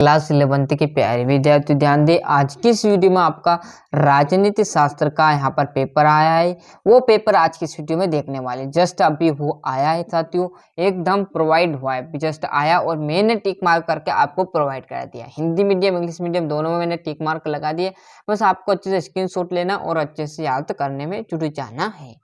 Class 11th के प्यारे विद्यार्थी ध्यान दें। आज की इस वीडियो में आपका राजनीति शास्त्र का यहाँ पर पेपर आया है। वो पेपर आज की इस वीडियो में देखने वाले। जस्ट अभी वो आया है साथियों, एकदम प्रोवाइड हुआ है, जस्ट आया और मैंने टिक मार्क करके आपको प्रोवाइड करा दिया। हिंदी मीडियम इंग्लिश मीडियम दोनों में मैंने टिक मार्क लगा दिए। बस आपको अच्छे से स्क्रीनशॉट लेना और अच्छे से याद करने में जुट जाना है।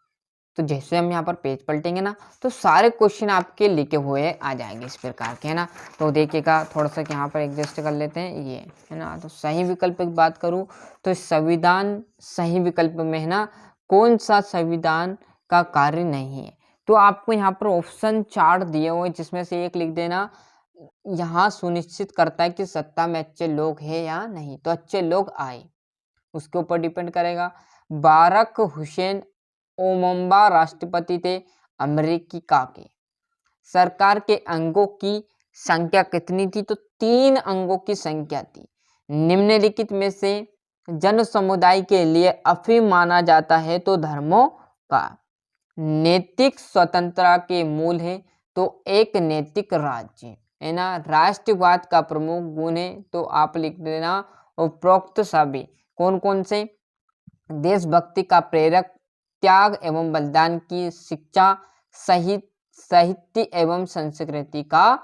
तो जैसे हम यहाँ पर पेज पलटेंगे ना, तो सारे क्वेश्चन आपके लिखे हुए आ जाएंगे इस प्रकार के, है ना। तो देखिएगा, थोड़ा सा यहाँ पर एडजस्ट कर लेते हैं, ये है ना। तो सही विकल्प की बात करूँ तो संविधान सही विकल्प में है ना, कौन सा संविधान का कार्य नहीं है। तो आपको यहाँ पर ऑप्शन 4 दिए हुए, जिसमें से एक लिख देना। यहाँ सुनिश्चित करता है कि सत्ता में अच्छे लोग हैं या नहीं, तो अच्छे लोग आए, उसके ऊपर डिपेंड करेगा। बारक हुसैन ओबामा राष्ट्रपति थे अमेरिका के। सरकार के अंगों की संख्या कितनी थी, तो 3 अंगों की संख्या थी। निम्नलिखित में से जन समुदाय के लिए अफीम माना जाता है तो धर्मों का। नैतिक स्वतंत्रता के मूल है तो एक नैतिक राज्य, है ना। राष्ट्रवाद का प्रमुख गुण है, तो आप लिख देना उपरोक्त सभी। कौन कौन से? देशभक्ति का प्रेरक, त्याग एवं बलिदान की शिक्षा, साहित्य एवं संस्कृति का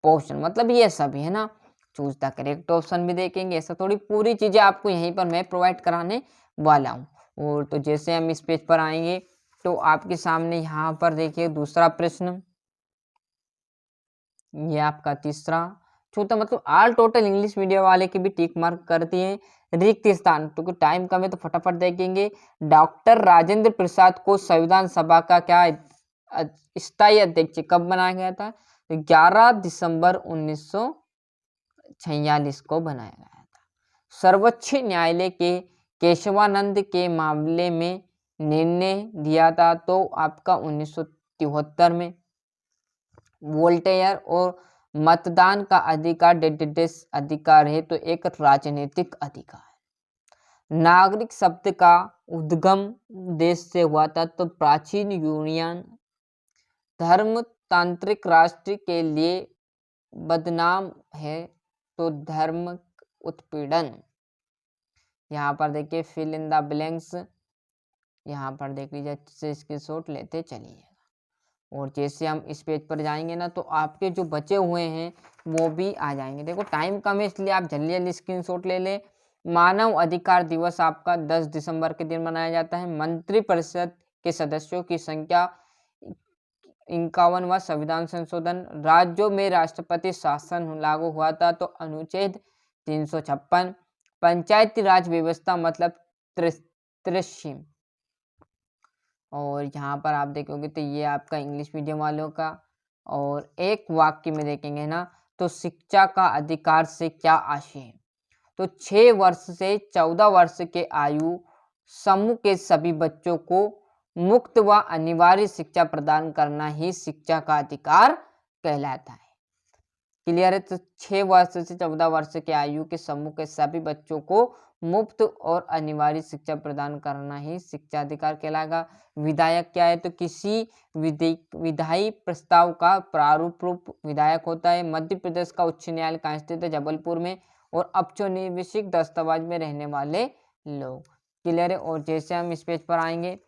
पोषण, मतलब ये सभी, है ना। चूज द करेक्ट ऑप्शन भी देखेंगे। ऐसा थोड़ी पूरी चीजें आपको यहीं पर मैं प्रोवाइड कराने वाला हूँ। और तो जैसे हम इस पेज पर आएंगे तो आपके सामने यहाँ पर देखिए दूसरा प्रश्न, ये आपका तीसरा, चौथा, मतलब ऑल टोटल इंग्लिश मीडियम वाले की भी टिक मार्क कर दिए। रिक्त स्थान, क्योंकि टाइम कम है तो फटाफट देखेंगे। डॉक्टर राजेंद्र प्रसाद को संविधान सभा का क्या स्थायी अध्यक्ष कब बनाया गया था? 11 दिसंबर 1946 को बनाया गया था। सर्वोच्च न्यायालय के केशवानंद के मामले में निर्णय दिया था तो आपका 1973 में। वोल्टेयर और मतदान का अधिकार डेडिडेस अधिकार है तो एक राजनीतिक अधिकार है। नागरिक शब्द का उद्गम देश से हुआ था तो प्राचीन यूनियन। धर्मतांत्रिक राष्ट्र के लिए बदनाम है तो धर्म उत्पीड़न। यहाँ पर देखिए फिल इन द ब्लैंक्स, यहाँ पर देख लीजिए, अच्छे से स्क्रीनशॉट लेते चलिए। और जैसे हम इस पेज पर जाएंगे ना, तो आपके जो बचे हुए हैं वो भी आ जाएंगे। देखो टाइम कम है इसलिए आप जल्दी जल्दी स्क्रीनशॉट ले लें। मानव अधिकार दिवस आपका 10 दिसंबर के दिन मनाया जाता है। मंत्रिपरिषद के सदस्यों की संख्या 51वां संविधान संशोधन। राज्यों में राष्ट्रपति शासन लागू हुआ था तो अनुच्छेद 356। पंचायती राज व्यवस्था मतलब त्रिस्म। और यहाँ पर आप देखोगे तो ये आपका इंग्लिश मीडियम वालों का। और एक वाक्य में देखेंगे ना, तो शिक्षा का अधिकार से क्या आशय है? तो 6 वर्ष से 14 वर्ष के आयु समूह के सभी बच्चों को मुक्त व अनिवार्य शिक्षा प्रदान करना ही शिक्षा का अधिकार कहलाता है। क्लियर है? तो 6 वर्ष से 14 वर्ष के आयु के समूह के सभी बच्चों को मुफ्त और अनिवार्य शिक्षा प्रदान करना ही शिक्षा अधिकार कहलाएगा। विधायक क्या है? तो किसी विधायी प्रस्ताव का प्रारूप रूप विधायक होता है। मध्य प्रदेश का उच्च न्यायालय कहाँ स्थित है? जबलपुर में। और औपनिवेशिक दस्तावेज में रहने वाले लोग। क्लियर है? और जैसे हम इस पेज पर आएंगे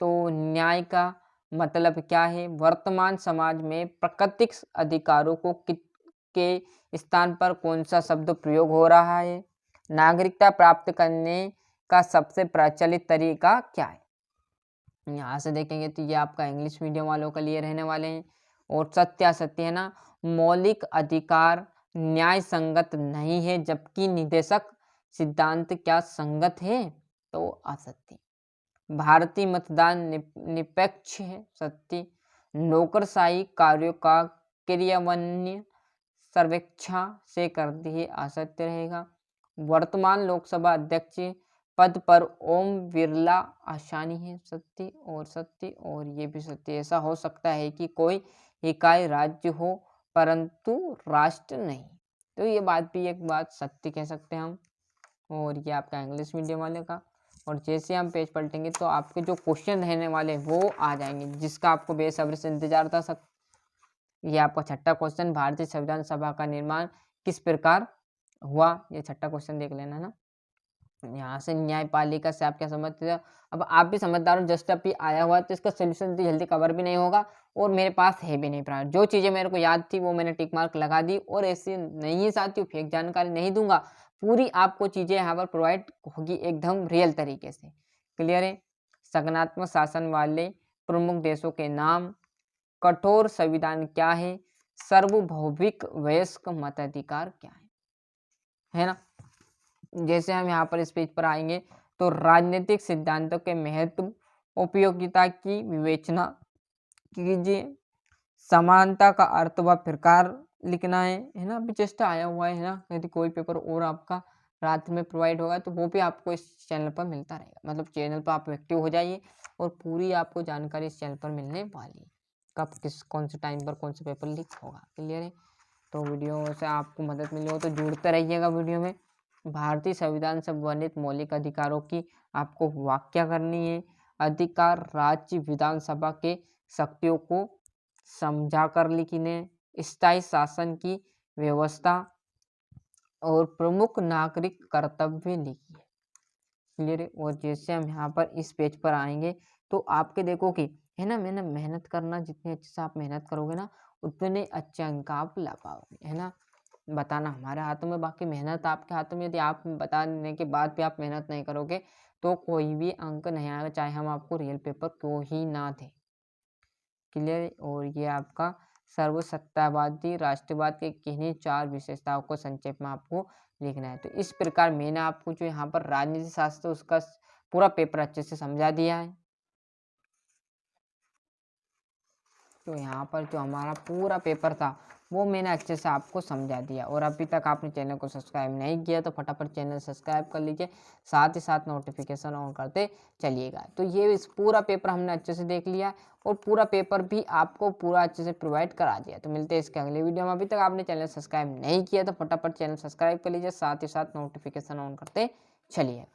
तो न्याय का मतलब क्या है? वर्तमान समाज में प्राकृतिक अधिकारों को के स्थान पर कौन सा शब्द प्रयोग हो रहा है? नागरिकता प्राप्त करने का सबसे प्रचलित तरीका क्या है? यहाँ से देखेंगे तो ये आपका इंग्लिश मीडियम वालों के लिए रहने वाले हैं। और सत्यासत्य है ना, मौलिक अधिकार न्याय संगत नहीं है जबकि निर्देशक सिद्धांत क्या संगत है? तो असत्य। भारतीय मतदान निष्पक्ष है, सत्य। नौकरशाही कार्यों का क्रियान्वयन सर्वेक्षण से करती है, असत्य रहेगा। वर्तमान लोकसभा अध्यक्ष पद पर ओम बिरला आसानी है, सत्य और सत्य। और ये भी सत्य। ऐसा हो सकता है कि कोई इकाई राज्य हो परंतु राष्ट्र नहीं, तो ये बात भी एक बात सत्य कह सकते हैं हम। और ये आपका इंग्लिश मीडियम वाले का। और जैसे हम पेज पलटेंगे तो आपके जो क्वेश्चन रहने वाले वो आ जाएंगे, जिसका आपको बेसब्री से इंतजार था। ये आपका छठा क्वेश्चन, भारतीय संविधान सभा का निर्माण किस प्रकार हुआ। ये छठा क्वेश्चन देख लेना ना। यहाँ से न्यायपालिका से आप क्या समझते हो? अब आप भी समझदार हो, जस्ट अभी आया हुआ है तो इसका सोल्यूशन इतनी जल्दी कवर भी नहीं होगा और मेरे पास है भी नहीं प्रार। जो चीज़ें मेरे को याद थी वो मैंने टिक मार्क लगा दी और ऐसी नहीं साथियों फेक जानकारी नहीं दूंगा। पूरी आपको चीज़ें यहाँ पर प्रोवाइड होगी एकदम रियल तरीके से। क्लियर है? संगठनात्मक शासन वाले प्रमुख देशों के नाम, कठोर संविधान क्या है, सार्वभौमिक वयस्क मताधिकार क्या है ना? जैसे हम यहाँ पर इस पेज पर आएंगे तो राजनीतिक सिद्धांतों के महत्व, उपयोगिता की विवेचना कीजिए, समानता का अर्थ व प्रकार लिखना है ना? अभी जस्ट आया हुआ है ना, यदि कोई पेपर और आपका रात में प्रोवाइड होगा तो वो भी आपको इस चैनल पर मिलता रहेगा। मतलब चैनल पर आप एक्टिव हो जाइए और पूरी आपको जानकारी इस चैनल पर मिलने वाली है, कब किस कौन से टाइम पर कौन सा पेपर लीक होगा। क्लियर है? तो वीडियो से आपको मदद मिली हो तो जुड़ते रहिएगा वीडियो में। भारतीय संविधान से वर्णित मौलिक अधिकारों की आपको व्याख्या करनी है। अधिकार राज्य विधानसभा के शक्तियों को समझा कर लिखने, स्थायी शासन की व्यवस्था और प्रमुख नागरिक कर्तव्य लिखिए। क्लियर है? और जैसे हम यहाँ पर इस पेज पर आएंगे तो आपके देखो कि है ना, मैंने मेहनत करना, जितने अच्छे से आप मेहनत करोगे ना उतने अच्छे अंक आप ला पाओगे, है ना? बताना हमारे हाथों में, बाकी मेहनत आपके हाथों में। यदि आप बताने के बाद भी आप मेहनत नहीं करोगे तो कोई भी अंक नहीं आएगा, चाहे हम आपको रियल पेपर क्यों ही ना दें। क्लियर? और ये आपका सर्वसत्तावादी राष्ट्रवाद के किन्हीं 4 विशेषताओं को संक्षेप में आपको लिखना है। तो इस प्रकार मैंने आपको जो यहाँ पर राजनीति शास्त्र उसका पूरा पेपर अच्छे से समझा दिया है। तो यहाँ पर जो हमारा पूरा पेपर था वो मैंने अच्छे से आपको समझा दिया। और अभी तक आपने चैनल को सब्सक्राइब नहीं किया तो फटाफट चैनल सब्सक्राइब कर लीजिए, साथ ही साथ नोटिफिकेशन ऑन करते चलिएगा। तो ये इस पूरा पेपर हमने अच्छे से देख लिया और पूरा पेपर भी आपको पूरा अच्छे से प्रोवाइड करा दिया। तो मिलते हैं इसके अगले वीडियो में। अभी तक आपने चैनल सब्सक्राइब नहीं किया तो फटाफट चैनल सब्सक्राइब कर लीजिए, साथ ही साथ नोटिफिकेशन ऑन करते चलिए।